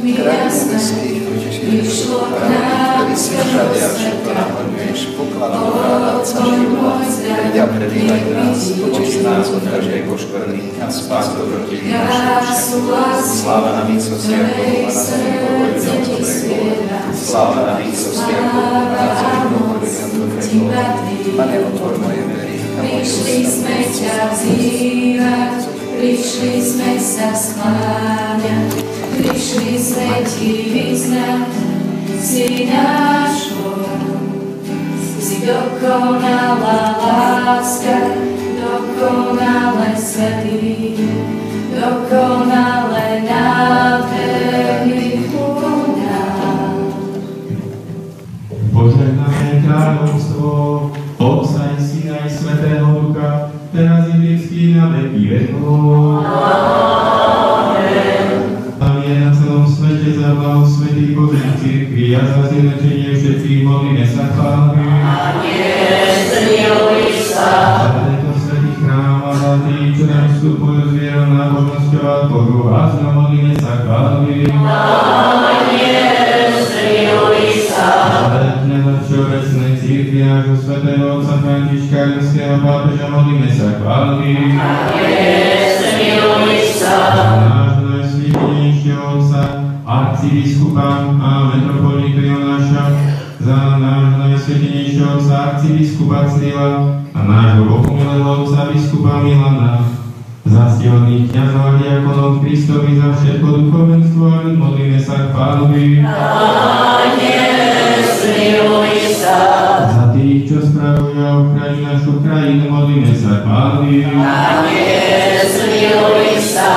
kraj nebeských, vyšlo k nám, ktorý si všade a všetko naplňuješ, pokladám rád celý život, ťa prebývaj v nás, očistí nás od každej poškvrny a spás dobrotivý našich všetkých. Sláva na výsosti a Bohu a na celý pokoj ľuďom dobrého. Sláva na výsosti a Bohu a na celý pokoj ľuďom dobrého. Pane, otvor moje dverí a moje ústa. Ťa vzývať, prišli sme sa skláňať, prišli sme ti vyznať, si náš Boh, si dokonalá láska, dokonale svätý, dokonale nádherný chudá. Požehnané kráľovstvo Otca i Syna i Svätého Ducha, teraz i vždycky na veky vekov. Amen. Amen. Na celom svete za blaho svätých Božích cirkví a za zjednotenie všetkých modlíme sa chváli. Amen. Zmiluj sa. Za tento svätý chrám a za tých, čo nám vstupujú s vierou, nábožnosťou a Bohu, a z ňou modlíme sa chváli. Amen. Zmiluj sa. Za všeobecnej cirkvi nášho svätého otca Františka Rimského pápeža modlíme sa chváli. Amen. Zmiluj sa. Nášho najsvätenejšieho otca arcibiskupa a metropolitu Jonáša, za nášho najsvätenejšieho otca arcibiskupa Cyrila a nášho bohumilého otca biskupa Milana, za silných kňazov a diakonov Kristovi, za všetko duchovenstvo a ľud modlíme sa chváli. Amen. Zmiluj sa. Za tých, čo spravujú a ochraňujú našu krajinu, modlíme sa chváli. Amen. Zmiluj sa.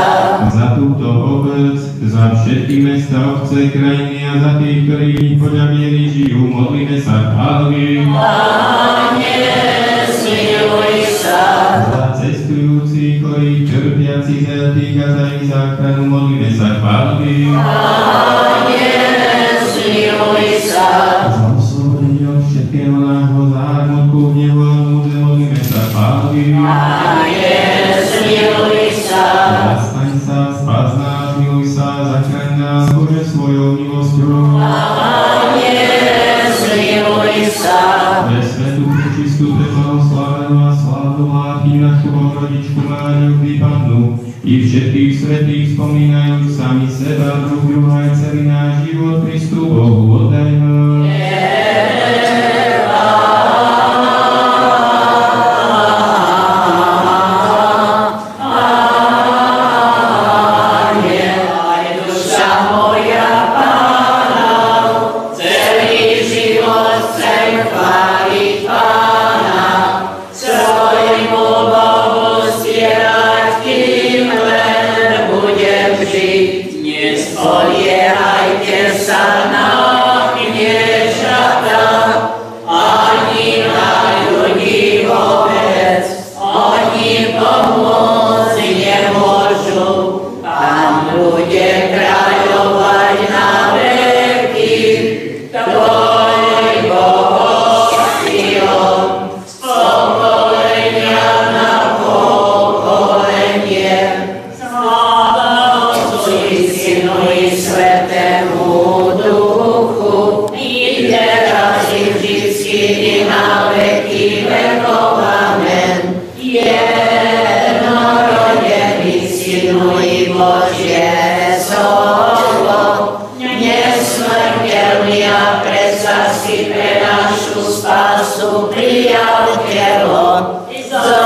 Za túto obec, za všetky mesta, obce, krajiny a za tých, ktorí v nich podľa miery žijú, modlíme sa chváli. Amen. Zmiluj sa. Za cestujúcich, chorých, trpiacich, zajatých a za ich záchranu, modlíme sa chváli. Amen. Zmiluj sa. Za oslobodenie od všetkého nášho zármutku, hnevu a núdze, modlíme sa chváli. Amen. Zmiluj sa. Zastaň sa, spás nás, miluj sa, zachraň nás, Bože, svojou milosťou. Amen. Zmiluj sa. Pre svetu, prečistú, preblahoslavenú a slávnu Máty, našu Bohrodičku Máriu Výpadnú, i všetkých svätých spomínajúc sami seba, druh druha aj celý náš život Kristu Bohu oddajme. Nespoliehajte sa na kniežata, ani na ľudí vôbec, oni pomôcť nemôžu. Pán bude kráľovať na veky, tvoj Boh Sion, z pokolenia na pokolenie. Synu i Svätému Duchu, i teraz i vždycky i na veky vekov. Amen. Jednorodený Synu i Božie slovo, nesmrteľný a predsa si pre našu spásu prijal telo zo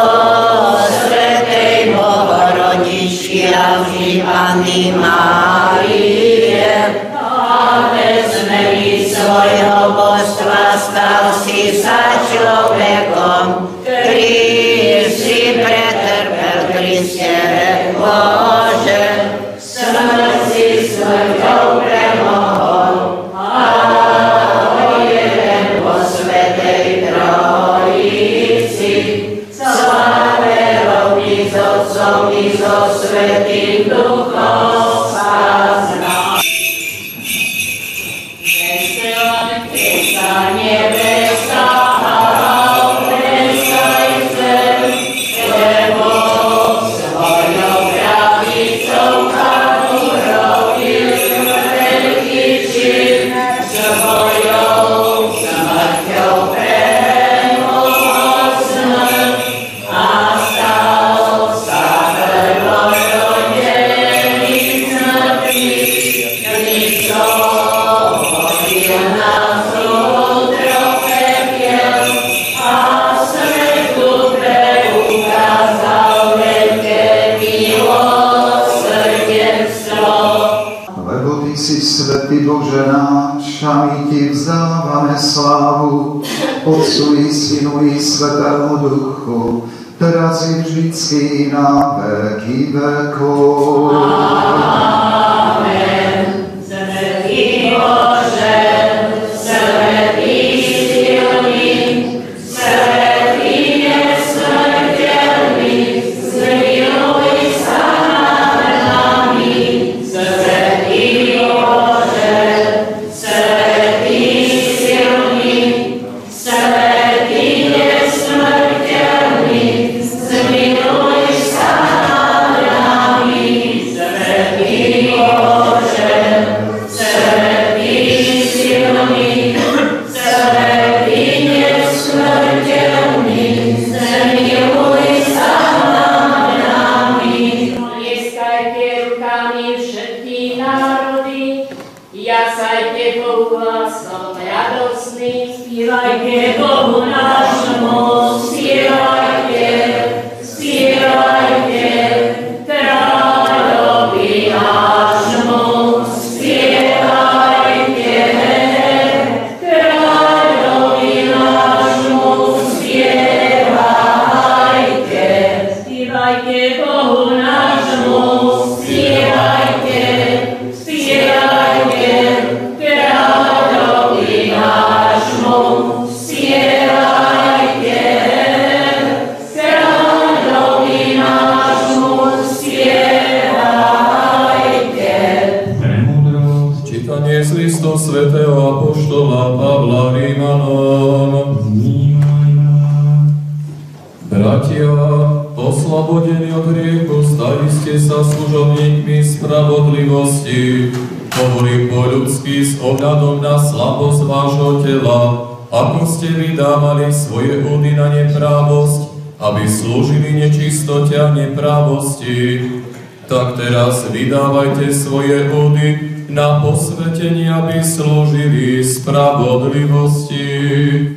Svätej Bohorodičky a vždy Panny Márie. A vezmeli svojho božstva, stal si sa človekom. Kríž si pretrpel, Kriste Bože, smrť si smrťou premohol. A jeden vo Svätej Trojici, sláve rovný s Otcom i so Svätým Duchom. Ty si svätý Bože náš, a my Ti vzdávame slávu, Otcu i Synu i Svätému Duchu, teraz i vždycky na veky vekov. Amen. Svätý Bože, svätý silný, svätý nesmrteľný, zmiluj sa nad nami. Svätý Bože, svätý silný, svätý nesmrteľný, zmiluj sa nad nami. Svätý Bože, svätý silný, svätý nesmrteľný, zmiluj sa nad nami. Lieskajte rukami všetky národy, jasajte Bohu hlasom radosným, Spívajte Bohu nášmu, spívajte, spívajte, kráľovi nášmu, spívajte, kráľovi nášmu, spívajte, spívajte Bohu nášmu, spívajte, spívajte, kráľovi nášmu, spívajte, kráľovi nášmu, spívajte. Premúdrosť. Čítanie z listu svätého apoštola Pavla Rímanom. Vnímaj nás. Bratia, oslobodení od hriechu, stali ste sa služobníkmi spravodlivosti. Hovorím po ľudsky s ohľadom na slabosť vášho tela, ako ste vydávali svoje údy na neprávosť, aby slúžili nečistote a neprávosti. Tak teraz vydávajte svoje údy na posvetenie, aby slúžili spravodlivosti.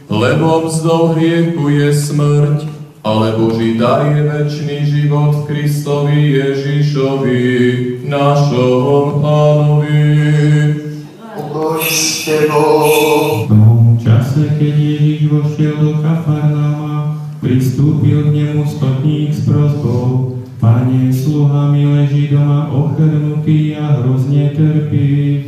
Lebo mzdou hriechu je smrť, ale Boží dar je večný život v Kristovi Ježišovi, našom Pánovi. Pokoj s Tebou. V tom čase, keď Ježiš vošiel do Kafarnauma, pristúpil k nemu stotník s prosbou: Pane, sluha mi leží doma ochrnutý a hrozne trpí.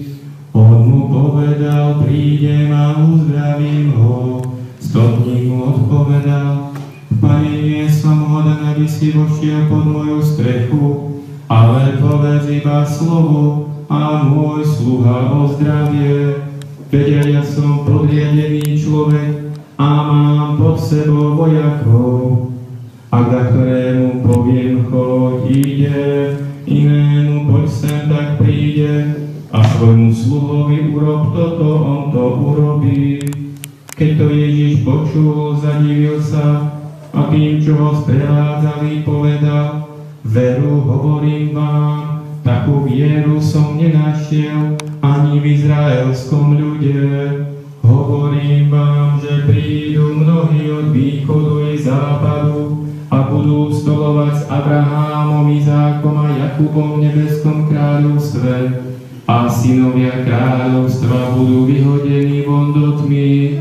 On mu povedal: Prídem a uzdravím ho. Stotník mu odpovedal: Pane, nie som hoden, aby si vošiel pod moju strechu, ale povedz iba slovo a môj sluha ozdravie. Veď ja som podriadený človek a mám pod sebou vojakov. A ktorému poviem: choď, ide, inému poď sem, tak príde, a svojmu sluhovi urob toto, on to urobí. Keď to Ježiš počul, zadivil sa a tým, čo ho sprevádzali, povedal: Veru, hovorím vám, takú vieru som nenašiel ani v izraelskom ľude. Hovorím vám, že prídu mnohí od východu i západu a budú stolovať s Abrahámom, Izákom a Jakubom v nebeskom kráľovstve, a synovia kráľovstva budú vyhodení von do tmy.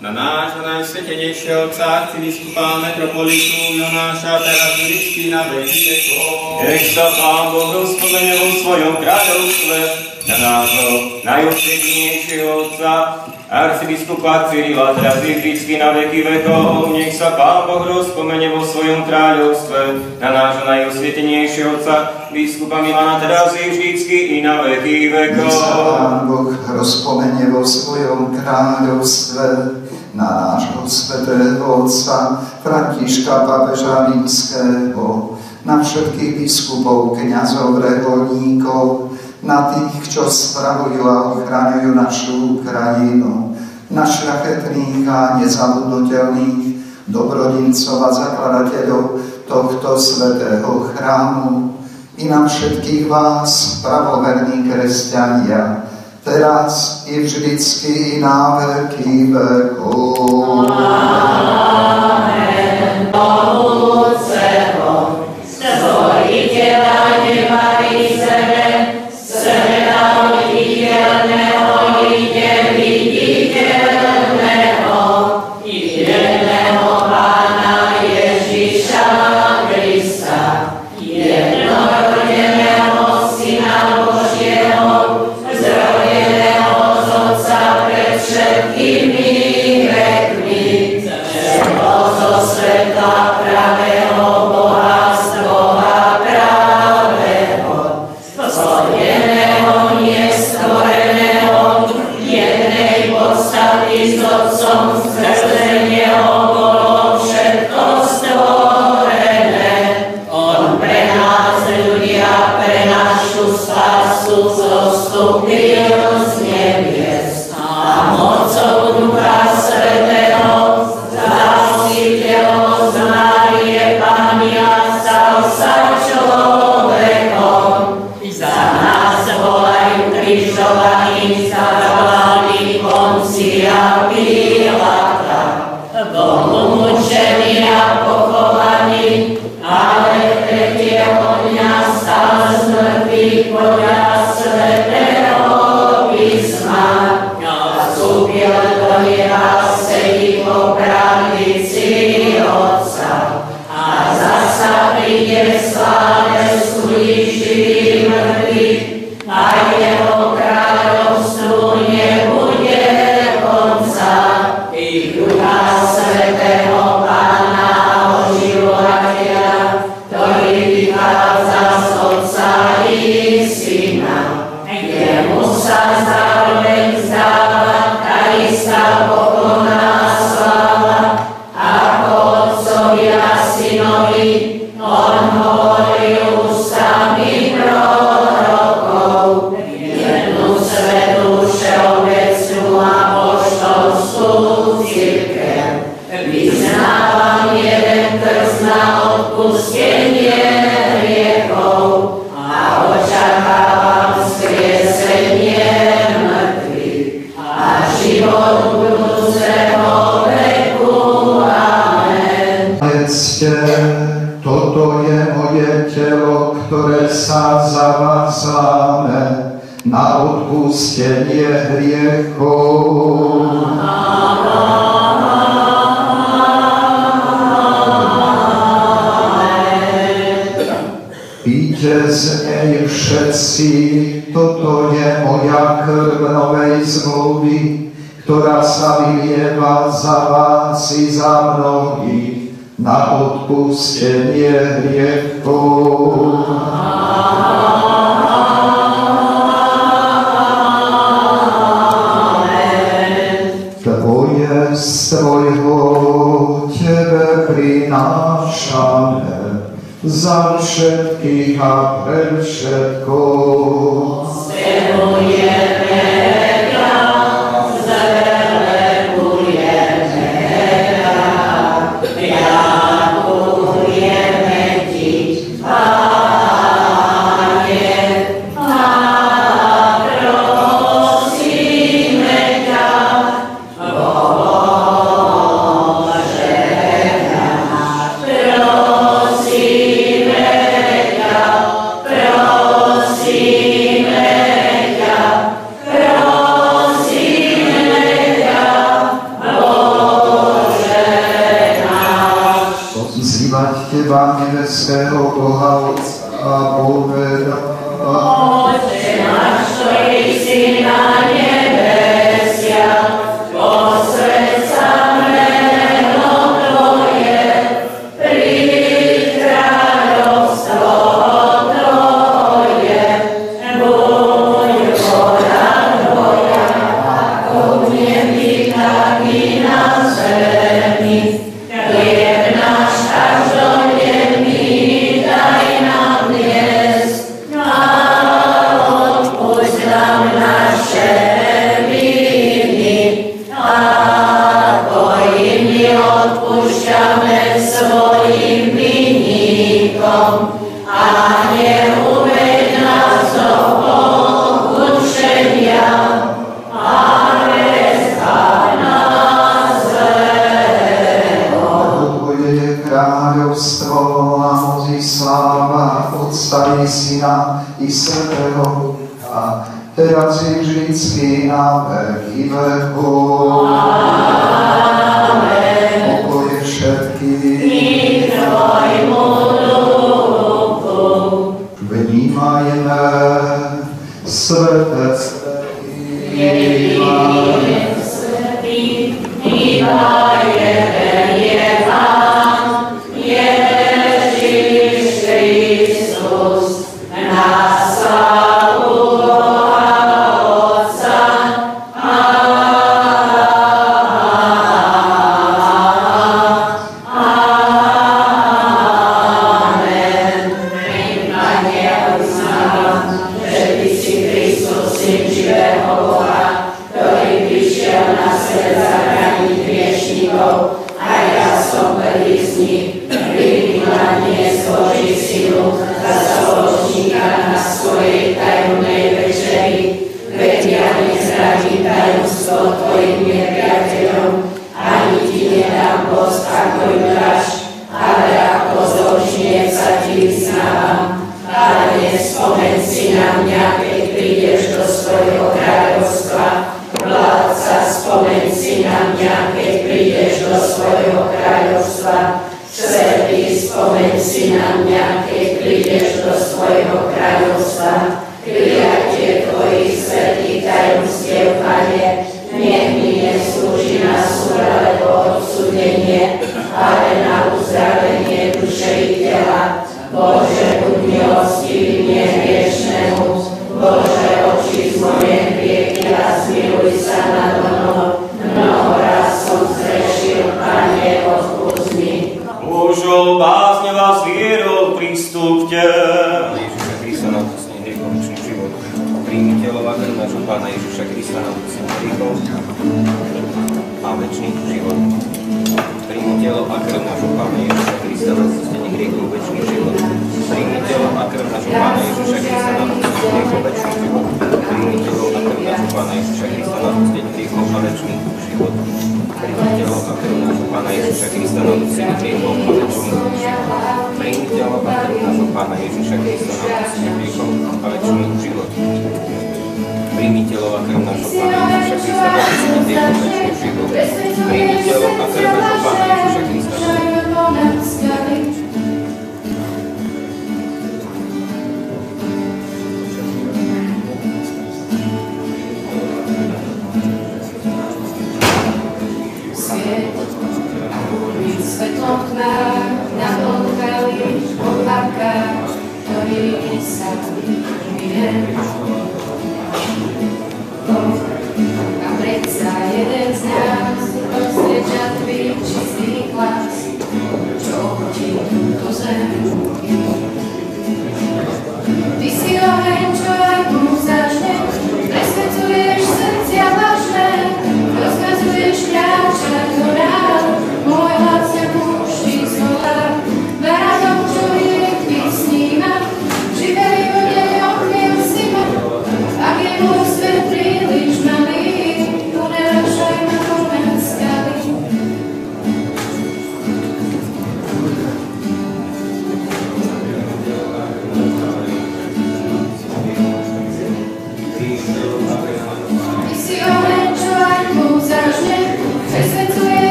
Na nášho najsvätenejšieho Otca arcibiskupa metropolitu Jonáša, teraz vždycky na veky vekov. Nech sa Pán Boh rozpomene vo svojom kráľovstve na nášho najsvätenejšieho Otca arcibiskupa Cyrila, teraz vždycky na veky vekov. Nech sa Pán Boh rozpomene vo svojom kráľovstve na nášho najsvätenejšieho Otca biskupa Milana teraz i vždycky i na veky vekov. Nech sa Pán Boh rozpomenie vo svojom kráľovstve na nášho svätého otca Františka pápeža rímskeho, na všetkých biskupov, kňazov, reholníkov, na tých, čo spravujú a ochraňujú našu krajinu, na šľachetných a nezabudnutelných dobrodincov a zakladateľov tohto svätého chrámu i na všetkých vás, pravoverní kresťania, teraz i vždycky i na veky vekov. Amen. Bohúceho, stvoriteľa neba i zeme, sveta viditeľného i neviditeľného, i jedného Pána Ježiša Krista, jednorodeného Syna Božieho, zrodeného z Otca pred všetkými vekmi, zo sveta pravého bohatstva pravého, stvoreného, nestvoreného, jednej podstaty s Otcom, skrze Neho bolo všetko stvorené. On pre nás ľudia, pre našu spásu zostúpil z nebies a mocou Ducha Svätého Spasiteľom z Márie Panny stal sa človekom. Za nás bol aj ukrižovaný za vlády Poncia Pilata. Bol umučený a pochovaný, ale tretieho dňa stal z mŕtvych podľa Svätého písma. Vstúpil do neba, sedí po pravici Otca a zasa príde v sláve súdiť živých mŕtvych a jeho kráľovstvu nebude konca. I Ducha Svätého Pána a oživovateľa, ktorý vychádza z Otca i Syna. Jemu sa zároveň zdáva tá istá pokorná sláva, ako Otcovi a Synovi, on hovoril ústami prorokov. Jednu svätú všeobecnú apoštolskú cirkev, vyznávam jeden krst na odpustenie hriechov a očakávam vzkriesenie mŕtvych a život budúceho veku. Amen. Vedzte, toto je moje telo, ktoré sa za vás láme na odpustenie hriechov. Píte z nej všetci, toto je moja krv novej zmluvy, ktorá sa vylieva za vás i za mnohých na odpustenie hriechov. Tvoje z tvojho tebe prinášame za všetkých a pre všetko. Spevujeme ťa, zvelebujeme ťa, ďakujeme ti, Pane, a prosíme ťa, Bože náš, prosíme ťa, prosíme ťa, teraz i vždycky na veky vekov. Amen. Pokoje všetkých. I tvojmu duchu. Vnímajme svetectví.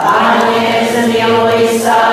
Pane, zmiluj sa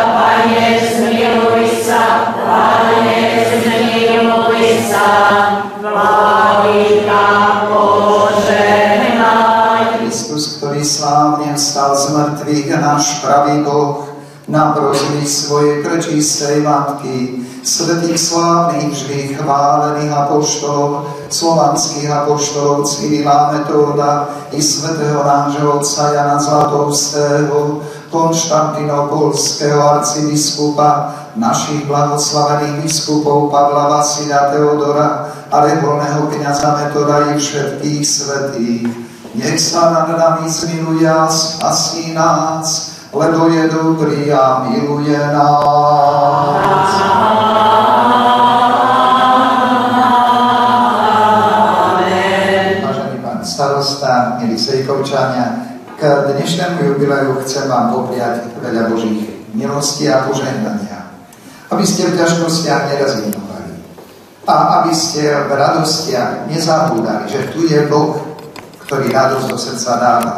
prečistej Matky, svätých slávnych vždy chválených apoštolov, slovanských apoštolov Cyrila, Metóda i svätého nášho otca Jana Zlatoustého, Konštantinopolského arcibiskupa, našich blahoslavených biskupov Pavla, Vasila, Teodora a reholného kňaza Metoda i všetkých svätých. Nech sa nad nami zmiluje a spasí nás, lebo je dobrý a miluje nás. Vážený pán starosta, milí Sejkovčania, k dnešnému jubileu chcem vám popriať veľa Božích milostí a požehnania, aby ste v ťažkostiach nerezignovali a aby ste v radostiach nezabúdali, že tu je Boh, ktorý radosť do srdca dáva.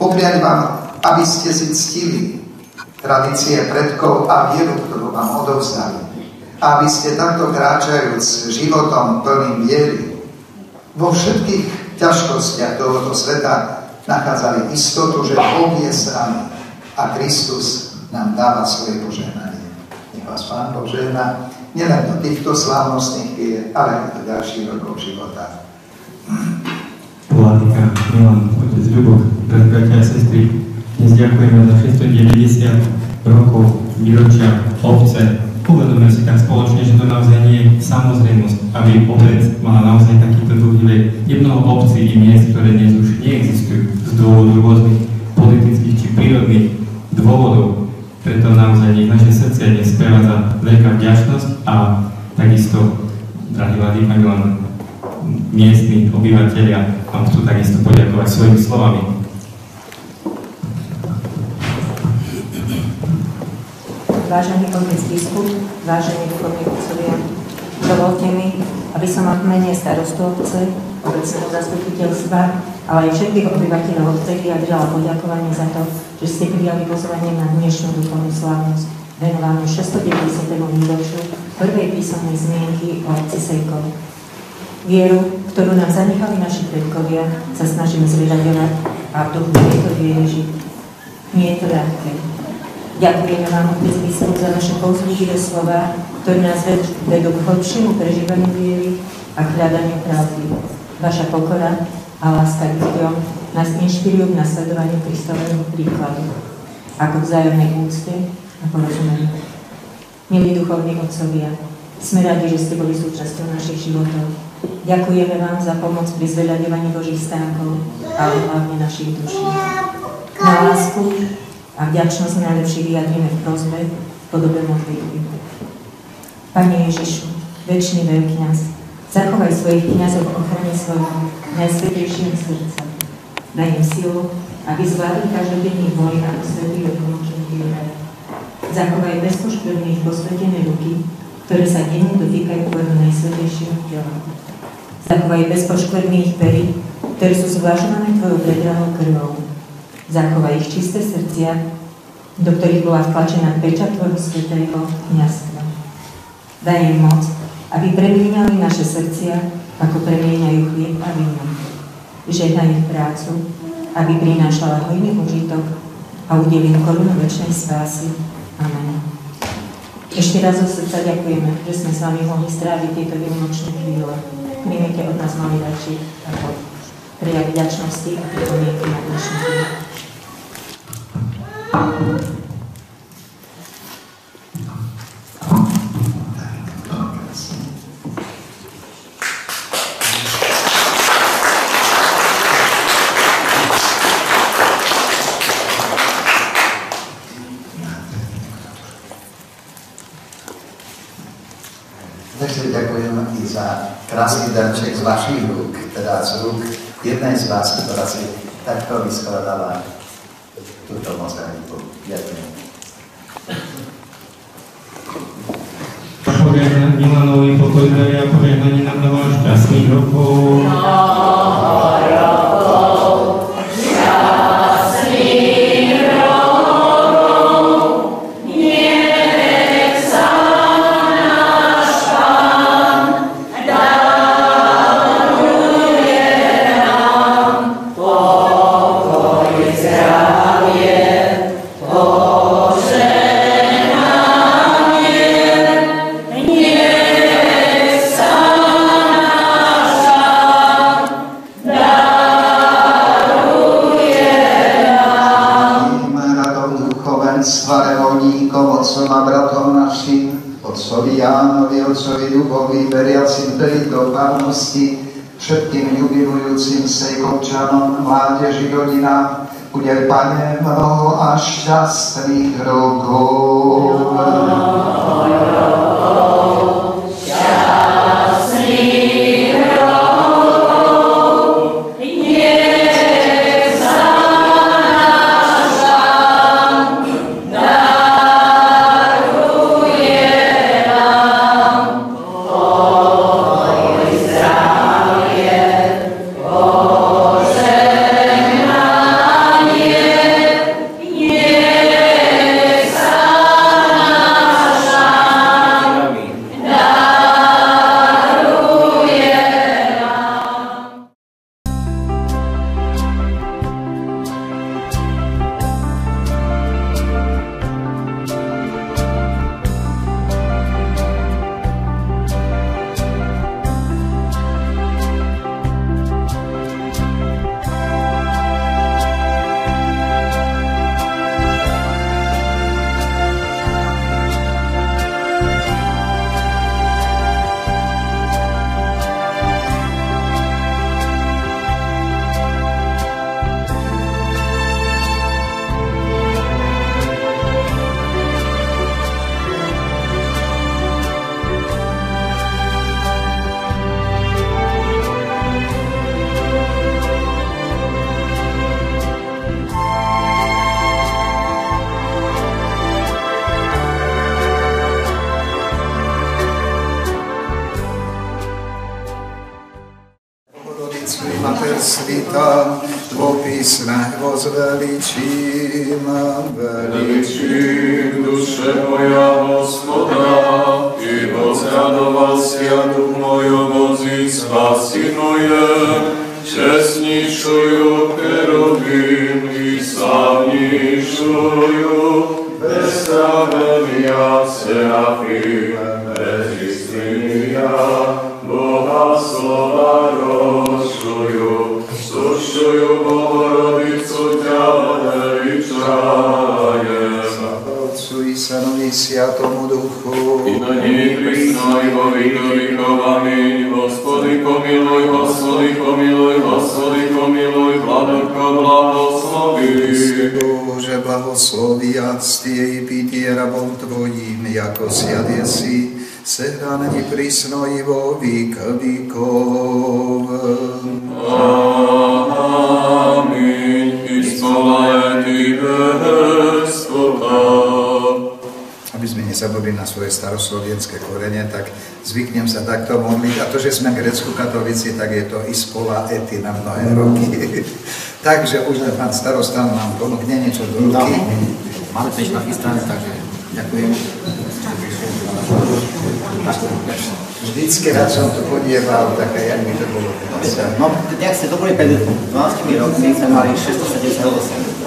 Popriať vám, aby ste si ctili tradície predkov a vieru, ktorú vám odovzdali. A aby ste takto kráčajúc životom plným viery vo všetkých ťažkostiach tohoto sveta nachádzali istotu, že Boh je s nami a Kristus nám dáva svoje požehnanie. Nech vás Pán požehná nielen do týchto slávnostných chvíľ, ale aj do ďalších rokov života. Vladyka, Milan, otec Ľubok, bratia a sestry, dnes ďakujeme za 690 rokov výročia obce. Uvedomme si tak spoločne, že to naozaj nie je samozrejmosť, aby obec mala naozaj takýto jubilej. Je mnoho obcí i miest, ktoré dnes už neexistujú z dôvodu rôznych politických či prírodných dôvodov. Preto naozaj nech naše srdcia dnes sprevádza veľká vďačnosť a takisto, drahý Vladyka Milan, miestni obyvateľia vám chcú takisto poďakovať svojimi slovami. Vážený otec biskup, vážení duchovní otcovia, dovolte mi, aby som vám v mene starostu obce, obecného zastupiteľstva, ale aj všetkých obyvateľov obce vyjadrila poďakovanie za to, že ste prijali pozvanie na dnešnú duchovnú slávnosť venovanú 690. výročiu prvej písomnej zmienky o obci Sejkov. Vieru, ktorú nám zanechali naši predkovia, sa snažíme zveľaďovať a v duchu tejto viery žiť. Nie je to ľahké. Ďakujeme vám, otec biskup, za naše povzbudivé slova, ktoré nás vedú k hlbšiemu prežívaniu viery a k hľadaniu pravdy. Vaša pokora a láska k ľuďom nás inšpirujú k nasledovaniu Kristového príkladu, ako k vzájomnej úcte a porozumeniu. Milí duchovní otcovia, sme radi, že ste boli súčasťou našich životov. Ďakujeme vám za pomoc pri zveľaďovaní Božích stánkov, ale hlavne našich duší. Na lásku a vďačnosť najlepšie vyjadríme v prosbe v podobe modlitby. Pane Ježišu, večný veľkňaz, zachovaj svojich kňazov v ochrane svojho najsvätejšieho srdca. Daj im silu, aby zvládli každodenný boj a osvetlí odvlúčení viere. Zachovaj bezpoškvrných posvetené ruky, ktoré sa denne dotýkajú tvojho najsvätejšieho tela. Zachovaj bezpoškvrných perí, ktoré sú zvlážované tvojou predrahou krvou. Zachovaj ich čisté srdcia, do ktorých bola vtlačená pečať tvojho svätého kňazstva. Daj im moc, aby premieňali naše srdcia, ako premieňajú chlieb a víno. Žehnaj ich prácu, aby prinášala hojný užitok a udel im korunu večnej spásy. Amen. Ešte raz zo srdca ďakujeme, že sme s vami mohli stráviť tieto výnimočné chvíle. Príjmite od nás malý darčík ako prejav vďačnosti a pripomienky na dnešný deň. Takže ďakujem i za krásny darček z vašich rúk, teda z rúk jednej z vás, ktorá si takto vyskladala túto mozaiku. Ďakujem. Požehnanie Milanovi, pokoj zdravia a požehnanie na mnoho šťastných rokov. Zdravie, požehnanie. a bratom našim, otcovi Jánovi, otcovi Ľubovi, veriacim tejto farnosti, všetkým jubilujúcim sejkovčanom, mládeži, rodinám, bude, Pane, mnoho a šťastných rokov. Svita, Tvo písme zveličím, Veličím duše moja Hospoda, i возрадовал ся дух мой обози спаси моje, честнейшую Херувим и славнейшую, бесправедния Серафим, безистинния, Бога слова росшую, сущую Богородицу Тя величаем. Слава Отцу и Сыну и Святому Духу, И на ней присно и во веки веков. Аминь. Господи помилуй, Господи помилуй, Господи помилуй, Владыко благослови. Bože, blahosloví a ctie i pitie rabom Tvojim, jako sviat jesi, sehraný prísno i vo vík víkov. Amin. Ispola Ti Господа. Aby sme nezabudli na svoje staroslovenské korene, tak zvyknem sa takto modliť. A to, že sme grécko-katolíci, tak je to Ispola Eti na mnohé roky. Takže už pán starosta nám ponúkne niečo do ruky. Máme to ešte nachystané, takže ďakujem. Vždycky rád som to podieval, také, jak mi to bolo teraz. No, nejak ste dobre, pred 12 rokmi sme mali 678,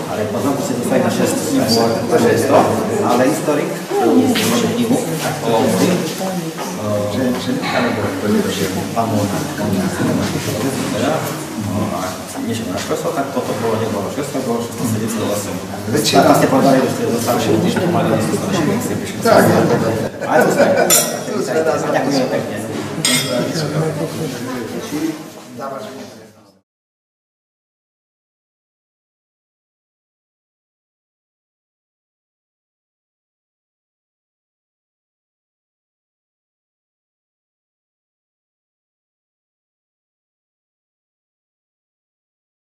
ale potom ste dostali na 600, ale historik, môže knihu, tak to hovorí. Pán Móna. Niečo na 600, tak toto bolo, nebolo 600, bolo 678. Tam ste povedali, že ste dostali 6 týždňov, mali na 600, Tak, aj to sme. Ďakujem pekne. dávaš mi.